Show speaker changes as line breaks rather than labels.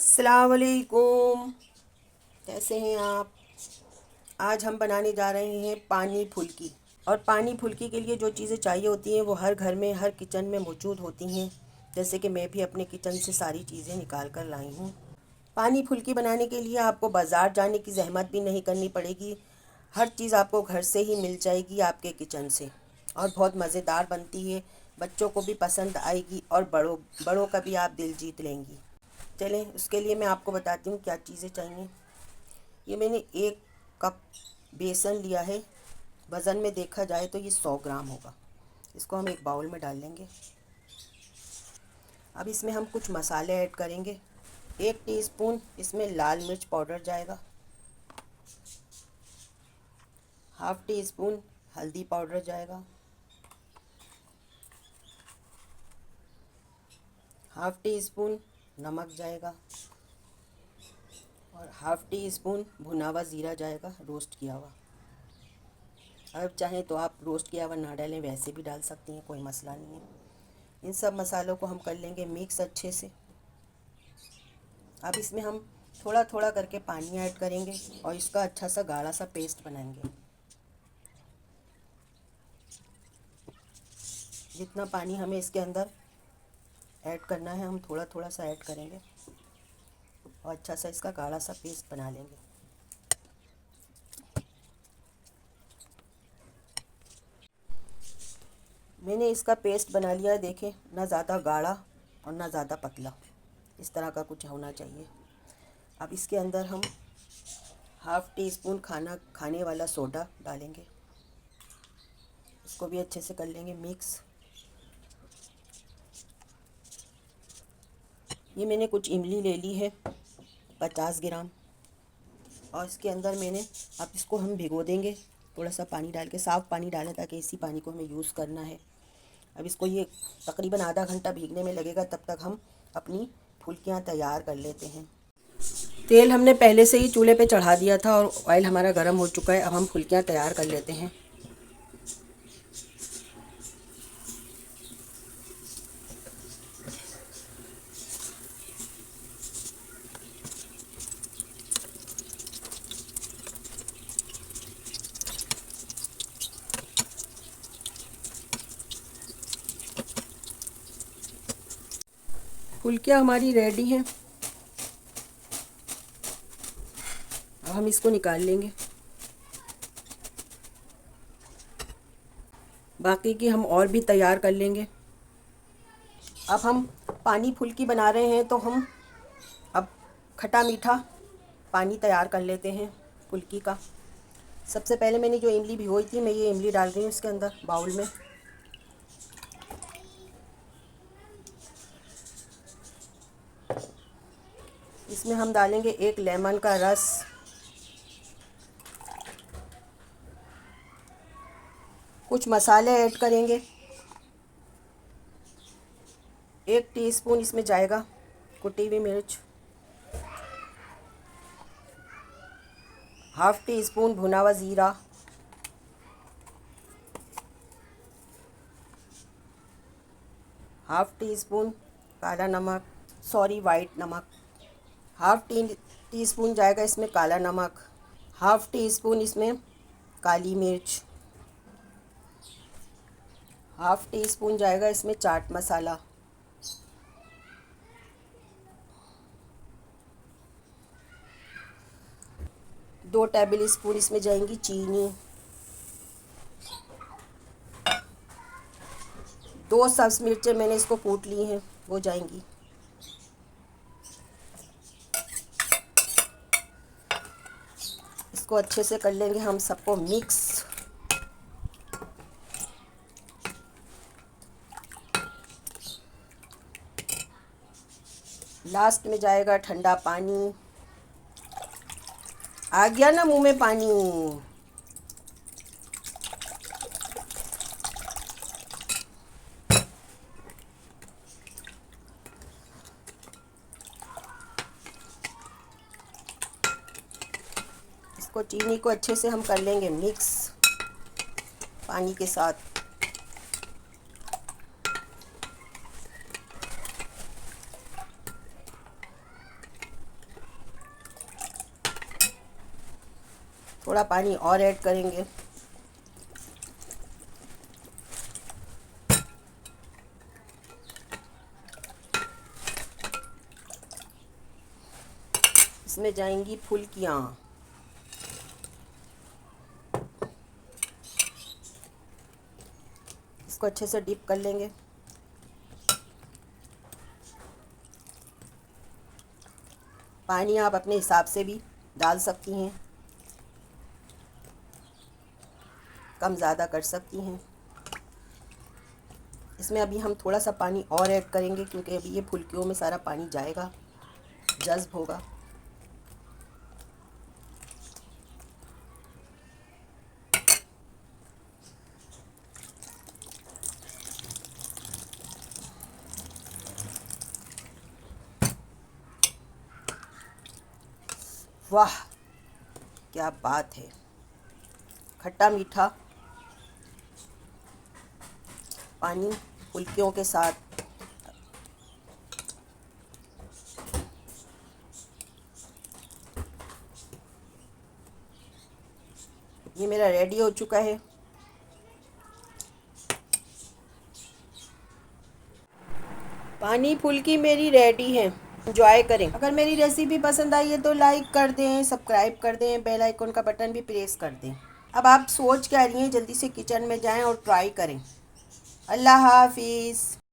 अस्सलाम वालेकुम। कैसे हैं आप? आज हम बनाने जा रहे हैं पानी फुल्की। और पानी फुल्की के लिए जो चीज़ें चाहिए होती हैं वो हर घर में, हर किचन में मौजूद होती हैं। जैसे कि मैं भी अपने किचन से सारी चीज़ें निकाल कर लाई हूँ। पानी फुल्की बनाने के लिए आपको बाज़ार जाने की ज़हमत भी नहीं करनी पड़ेगी। हर चीज़ आपको घर से ही मिल जाएगी आपके किचन से। और बहुत मज़ेदार बनती है, बच्चों को भी पसंद आएगी और बड़ों बड़ों का भी आप दिल जीत लेंगी। चलें, उसके लिए मैं आपको बताती हूँ क्या चीज़ें चाहिए। ये मैंने 1 कप बेसन लिया है। वज़न में देखा जाए तो ये 100 ग्राम होगा। इसको हम एक बाउल में डाल लेंगे। अब इसमें हम कुछ मसाले ऐड करेंगे। 1 टीस्पून इसमें लाल मिर्च पाउडर जाएगा। हाफ़ टी स्पून हल्दी पाउडर जाएगा। हाफ़ टी स्पून नमक जाएगा। और हाफ़ टी स्पून भुना हुआ ज़ीरा जाएगा, रोस्ट किया हुआ। अब चाहें तो आप रोस्ट किया हुआ ना डालें, वैसे भी डाल सकती हैं, कोई मसला नहीं है। इन सब मसालों को हम कर लेंगे मिक्स अच्छे से। अब इसमें हम थोड़ा थोड़ा करके पानी ऐड करेंगे और इसका अच्छा सा गाढ़ा सा पेस्ट बनाएंगे। जितना पानी हमें इसके अंदर ऐड करना है हम थोड़ा थोड़ा सा ऐड करेंगे और अच्छा सा इसका गाढ़ा सा पेस्ट बना लेंगे। मैंने इसका पेस्ट बना लिया है, देखें, ना ज़्यादा गाढ़ा और ना ज़्यादा पतला, इस तरह का कुछ होना चाहिए। अब इसके अंदर हम हाफ़ टी स्पून खाने वाला सोडा डालेंगे। इसको भी अच्छे से कर लेंगे मिक्स। ये मैंने कुछ इमली ले ली है, 50 ग्राम। और इसके अंदर मैंने, अब इसको हम भिगो देंगे थोड़ा सा पानी डाल के, साफ़ पानी डालें ताकि इसी पानी को हमें यूज़ करना है। अब इसको ये तकरीबन आधा घंटा भीगने में लगेगा, तब तक हम अपनी फुल्कियाँ तैयार कर लेते हैं। तेल हमने पहले से ही चूल्हे पे चढ़ा दिया था और ऑयल हमारा गर्म हो चुका है। अब हम फुल्कियाँ तैयार कर लेते हैं। फुल्कियाँ हमारी रेडी हैं। अब हम इसको निकाल लेंगे। बाकी की हम और भी तैयार कर लेंगे। अब हम पानी फुल्की बना रहे हैं तो हम अब खट्टा मीठा पानी तैयार कर लेते हैं फुल्की का। सबसे पहले मैंने जो इमली भिगोई थी, मैं ये इमली डाल रही हूँ इसके अंदर बाउल में। इसमें हम डालेंगे 1 लेमन का रस। कुछ मसाले ऐड करेंगे। 1 टीस्पून इसमें जाएगा कुटी हुई मिर्च। हाफ़ टी स्पून भुना हुआ ज़ीरा। हाफ़ टी स्पून काला नमक, सॉरी वाइट नमक। टी स्पून जाएगा इसमें काला नमक। हाफ़ टी स्पून इसमें काली मिर्च। हाफ़ टी स्पून जाएगा इसमें चाट मसाला। दो टेबल स्पून इसमें जाएंगी चीनी। 2 सब्ज़ मिर्चें मैंने इसको कूट ली हैं, वो जाएंगी। इसको अच्छे से कर लेंगे हम सबको मिक्स। लास्ट में जाएगा ठंडा पानी। आ गया ना मुंह में पानी। इसको चीनी को अच्छे से हम कर लेंगे मिक्स पानी के साथ। थोड़ा पानी और ऐड करेंगे। इसमें जाएंगी फुल्कियाँ। इसको अच्छे से डिप कर लेंगे। पानी आप अपने हिसाब से भी डाल सकती हैं, कम ज़्यादा कर सकती हैं। इसमें अभी हम थोड़ा सा पानी और ऐड करेंगे क्योंकि अभी ये फुल्कियों में सारा पानी जाएगा, जज़्ब होगा। वाह क्या बात है, खट्टा मीठा पानी फुल्कियों के साथ। ये मेरा रेडी हो चुका है। पानी फुल्की मेरी रेडी है, एंजॉय करें। अगर मेरी रेसिपी पसंद आई है तो लाइक कर दें, सब्सक्राइब कर दें, बेल आइकन का बटन भी प्रेस कर दें। अब आप सोच क्या रही हैं, जल्दी से किचन में जाएं और ट्राई करें। अल्लाह हाफिज़।